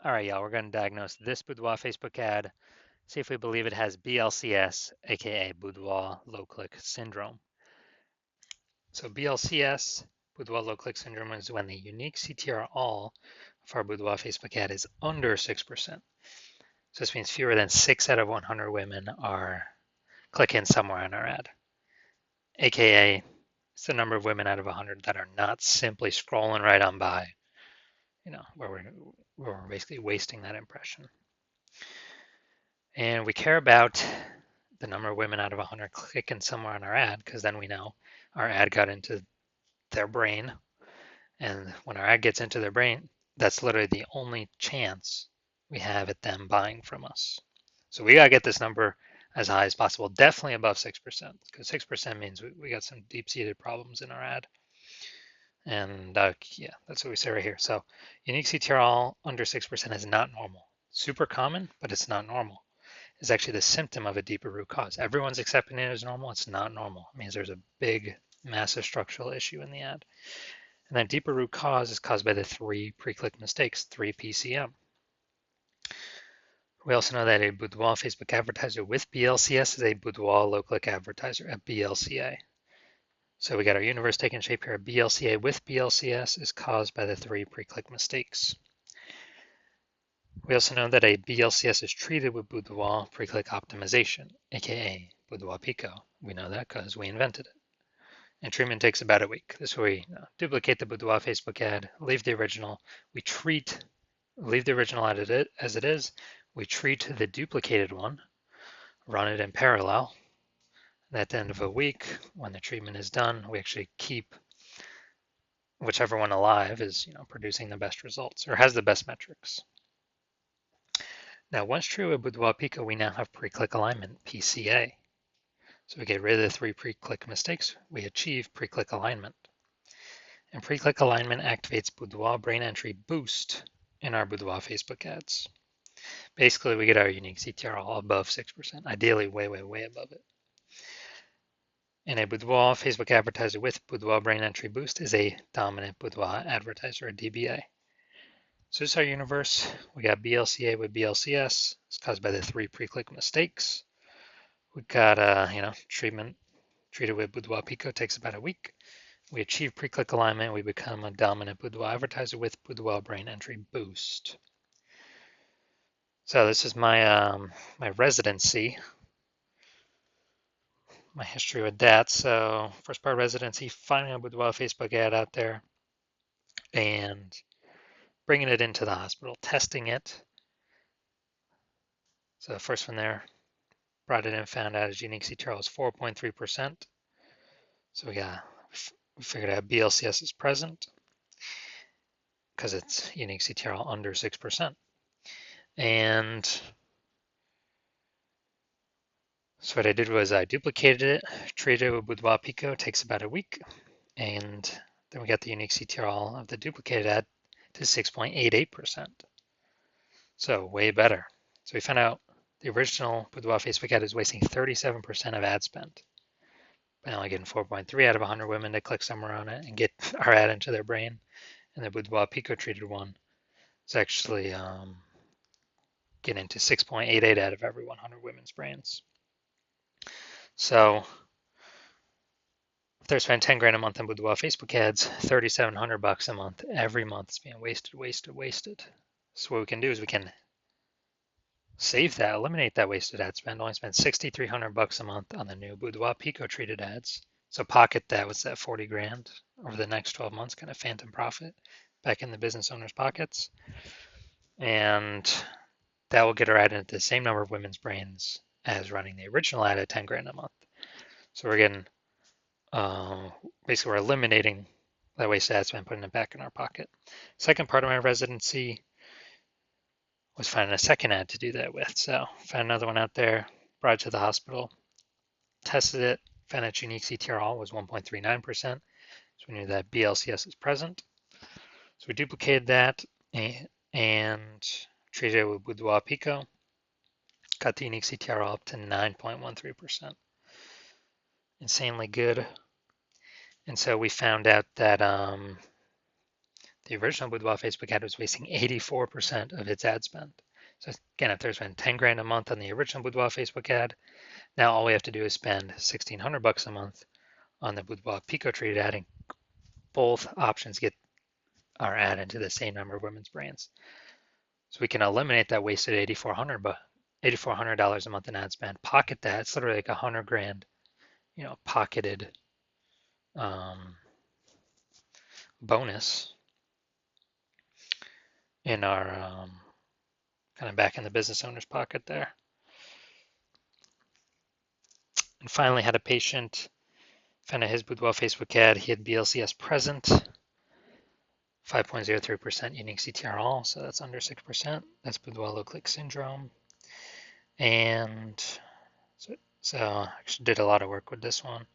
All right, y'all, we're going to diagnose this Boudoir Facebook ad, see if we believe it has BLCS, aka Boudoir Low Click Syndrome. So BLCS, Boudoir Low Click Syndrome, is when the unique CTR all of our Boudoir Facebook ad is under 6%. So this means fewer than 6 out of 100 women are clicking somewhere on our ad, aka it's the number of women out of 100 that are not simply scrolling right on by, where we're basically wasting that impression. And we care about the number of women out of 100 clicking somewhere on our ad, because then we know our ad got into their brain. And when our ad gets into their brain, that's literally the only chance we have at them buying from us. So we got to get this number as high as possible, definitely above 6%, because 6% means we got some deep-seated problems in our ad. And yeah, that's what we say right here. So unique CTRL under 6% is not normal. Super common, but it's not normal. Is actually the symptom of a deeper root cause. Everyone's accepting it as normal. It's not normal. It means there's a big, massive structural issue in the ad. And that deeper root cause is caused by the 3 pre-click mistakes, 3 PCM. We also know that a Boudoir Facebook advertiser with BLCS is a Boudoir low-click advertiser, a BLCA. So we got our universe taking shape here. A BLCA with BLCS is caused by the 3 pre-click mistakes. We also know that a BLCS is treated with Boudoir pre-click optimization, aka Boudoir Pico. We know that because we invented it. And treatment takes about a week. This way we duplicate the Boudoir Facebook ad, leave the original. Leave the original ad as it is. We treat the duplicated one, run it in parallel. And at the end of a week, when the treatment is done, we actually keep whichever one alive is producing the best results or has the best metrics. Now, once true with Boudoir Pico, we now have pre-click alignment, PCA. So we get rid of the 3 pre-click mistakes, we achieve pre-click alignment. And pre-click alignment activates Boudoir brain entry boost in our Boudoir Facebook ads. Basically, we get our unique CTR all above 6%, ideally way, way, way above it. And a Boudoir Facebook advertiser with Boudoir brain entry boost is a dominant Boudoir advertiser, a DBA. So this is our universe. We got BLCA with BLCS. It's caused by the 3 pre-click mistakes. We got treated with Boudoir Pico, takes about a week. We achieve pre-click alignment. We become a dominant Boudoir advertiser with Boudoir brain entry boost. So this is my my residency, my history with that. So first part of residency, finding a Boudoir Facebook ad out there and bringing it into the hospital, testing it. So the first one there, brought it in, found out its unique CTR was 4.3%. So we figured out BLCS is present because it's unique CTR under 6%. And so what I did was I duplicated it, treated it with Boudoir Pico, takes about a week, and then we got the unique CTR of the duplicated ad to 6.88%. So way better. So we found out the original Boudoir Facebook ad is wasting 37% of ad spend by only getting 4.3 out of 100 women to click somewhere on it and get our ad into their brain. And the Boudoir Pico treated one is actually getting to 6.88 out of every 100 women's brains. So if they're spending 10 grand a month on Boudoir Facebook ads, $3,700 a month, every month is being wasted. So what we can do is we can save that, eliminate that wasted ad spend, only spend $6,300 a month on the new Boudoir Pico treated ads. So pocket that, what's that, 40 grand over the next 12 months, kind of phantom profit back in the business owner's pockets. And that will get our ad into the same number of women's brains as running the original ad at 10 grand a month. So we're getting, basically we're eliminating that wasted ad spend, putting it back in our pocket. Second part of my residency was finding a second ad to do that with. So found another one out there, brought it to the hospital, tested it, found its unique CTR was 1.39%. So we knew that BLCS is present. So we duplicated that and treated it with Boudoir Pico, got the unique CTR up to 9.13%. Insanely good. And so we found out that the original Boudoir Facebook ad was wasting 84% of its ad spend. So again, if there's been 10 grand a month on the original Boudoir Facebook ad, now all we have to do is spend 1,600 bucks a month on the Boudoir Pico treated ad, and both options get our ad into the same number of women's brands. So we can eliminate that wasted $8,400 a month in ad spend, pocket that. It's literally like 100 grand, pocketed bonus in our kind of back in the business owner's pocket there. And finally, had a patient found out his Boudoir Facebook ad. He had BLCS present, 5.03% unique CTR all, so that's under 6%. That's Boudoir low click syndrome. And so I actually did a lot of work with this one.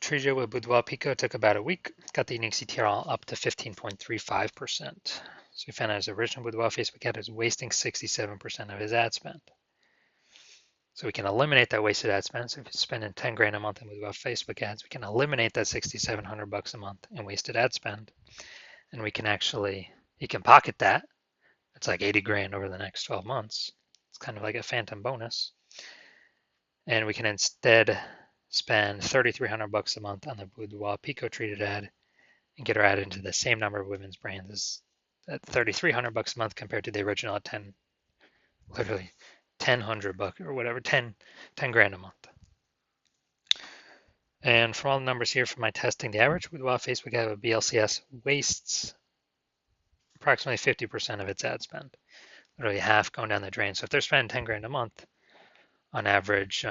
Treated with Boudoir Pico took about a week, got the unique CTR all up to 15.35%. So we found out his original Boudoir Facebook ad is wasting 67% of his ad spend. So we can eliminate that wasted ad spend. So if you're spending 10 grand a month in Boudoir Facebook ads, we can eliminate that 6,700 bucks a month in wasted ad spend. And we can you can pocket that. It's like 80 grand over the next 12 months. It's kind of like a phantom bonus. And we can instead spend 3,300 bucks a month on the Boudoir Pico treated ad and get our ad into the same number of women's brands at 3,300 bucks a month compared to the original at 10, literally 1,000 bucks or whatever, 10 grand a month. And from all the numbers here from my testing, the average Boudoir Facebook ad with BLCS wastes approximately 50% of its ad spend, literally half going down the drain. So if they're spending 10 grand a month, on average,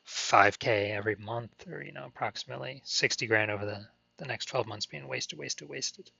5K every month, or approximately 60 grand over the next 12 months being wasted.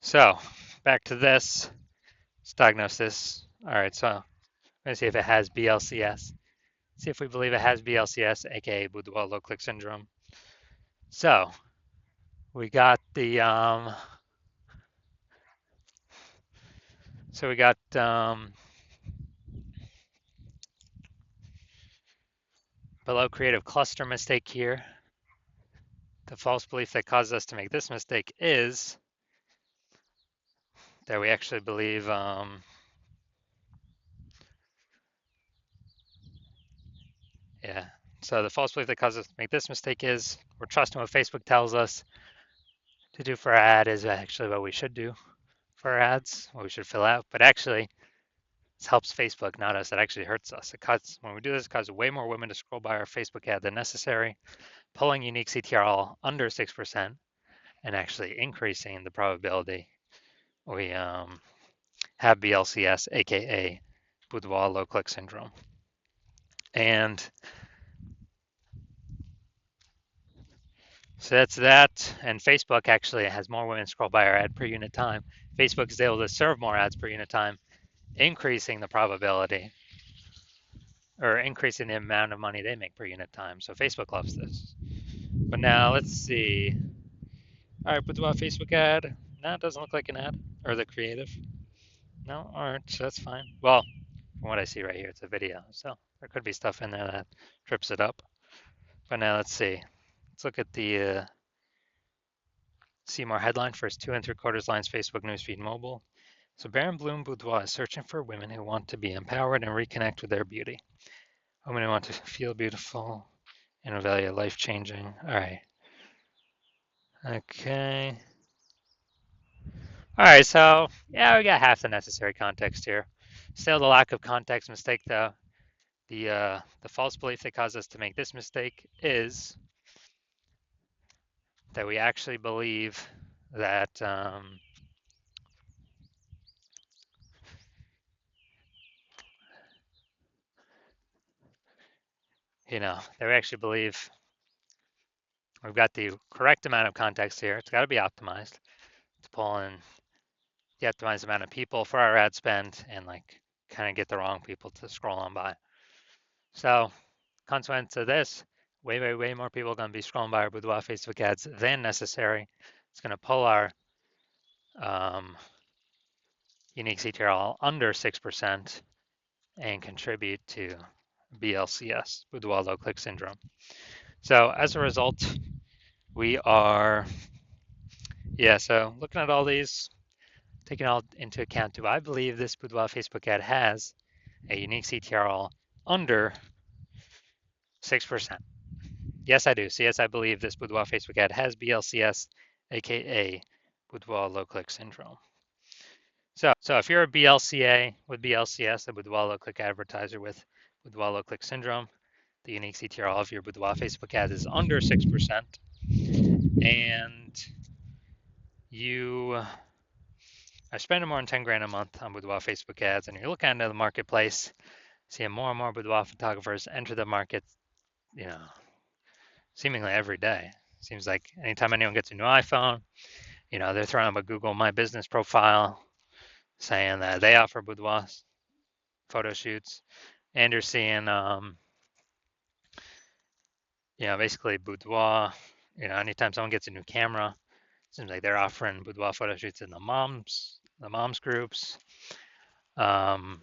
So back to this. Let's diagnose this. All right, so I'm going to see if it has BLCS. See if we believe it has BLCS, aka Boudoir low click syndrome. So we got the below creative cluster mistake here. The false belief that causes us to make this mistake is that we actually believe so the false belief that causes us to make this mistake is we're trusting what Facebook tells us to do for our ad is actually what we should do for our ads, what we should fill out. But actually, this helps Facebook, not us. It actually hurts us. When we do this, it causes way more women to scroll by our Facebook ad than necessary, pulling unique CTR all under 6%, and actually increasing the probability we have BLCS, aka Boudoir low click syndrome. And so that's that. And Facebook actually has more women scroll by our ad per unit time. Facebook is able to serve more ads per unit time, increasing the probability or increasing the amount of money they make per unit time. So Facebook loves this. But now let's see. All right, Boudoir Facebook ad. No, it doesn't look like an ad or the creative. No, all right, so that's fine. Well, from what I see right here, it's a video. So there could be stuff in there that trips it up. But now let's see. Let's look at the see more headline. First 2¾ lines, Facebook newsfeed mobile. So Baron Bloom Boudoir is searching for women who want to be empowered and reconnect with their beauty. Women who want to feel beautiful and value life-changing. All right. Okay. All right, so yeah, we got half the necessary context here. Still the lack of context mistake though. The false belief that caused us to make this mistake is that we actually believe that that we actually believe we've got the correct amount of context here. It's got to be optimized to pull in the optimized amount of people for our ad spend and like kind of get the wrong people to scroll on by. So consequence of this, way more people are going to be scrolling by our Boudoir Facebook ads than necessary. It's going to pull our unique CTR all under 6% and contribute to BLCS, Boudoir low click syndrome. So as a result, We are, yeah, so looking at all these, taking all into account, do I believe this Boudoir Facebook ad has a unique CTRL under 6%? Yes, I do. So yes, I believe this Boudoir Facebook ad has BLCS, aka Boudoir low click syndrome. So if you're a BLCA with BLCS, a Boudoir low click advertiser with Boudoir low click syndrome, the unique CTRL of your Boudoir Facebook ad is under 6%, and you are spending more than 10 grand a month on Boudoir Facebook ads, and you're looking into the marketplace, seeing more and more boudoir photographers enter the market, you know, seemingly every day. Seems like anytime anyone gets a new iPhone, they're throwing up a Google My Business profile saying that they offer boudoir photo shoots, and you're seeing, basically boudoir. Anytime someone gets a new camera, it seems like they're offering boudoir photo shoots in the moms groups. And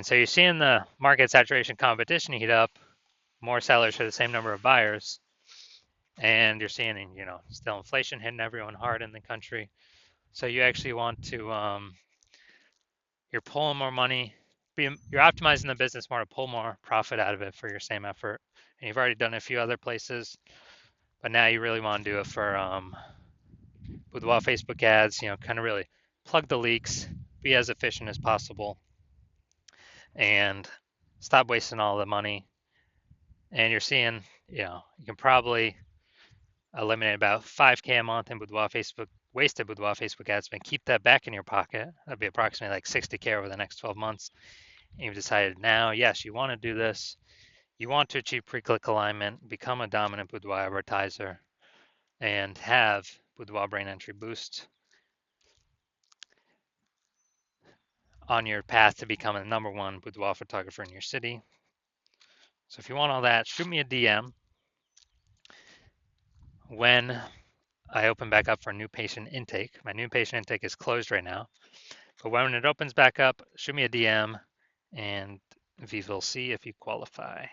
so you're seeing the market saturation competition heat up, more sellers for the same number of buyers, and you're seeing, still inflation hitting everyone hard in the country. So you actually want to, you're pulling more money, you're optimizing the business more to pull more profit out of it for your same effort. And you've already done it a few other places, but now you really want to do it for Boudoir Facebook ads, kind of really plug the leaks, be as efficient as possible, and stop wasting all the money. And you're seeing, you can probably eliminate about 5K a month in wasted Boudoir Facebook ads, and keep that back in your pocket. That'd be approximately like 60K over the next 12 months. And you've decided now, yes, you want to do this. You want to achieve pre-click alignment, become a dominant Boudoir advertiser, and have Boudoir Brain Entry Boost on your path to becoming the number one boudoir photographer in your city. So if you want all that, shoot me a DM when I open back up for new patient intake. My new patient intake is closed right now, but when it opens back up, shoot me a DM and we will see if you qualify.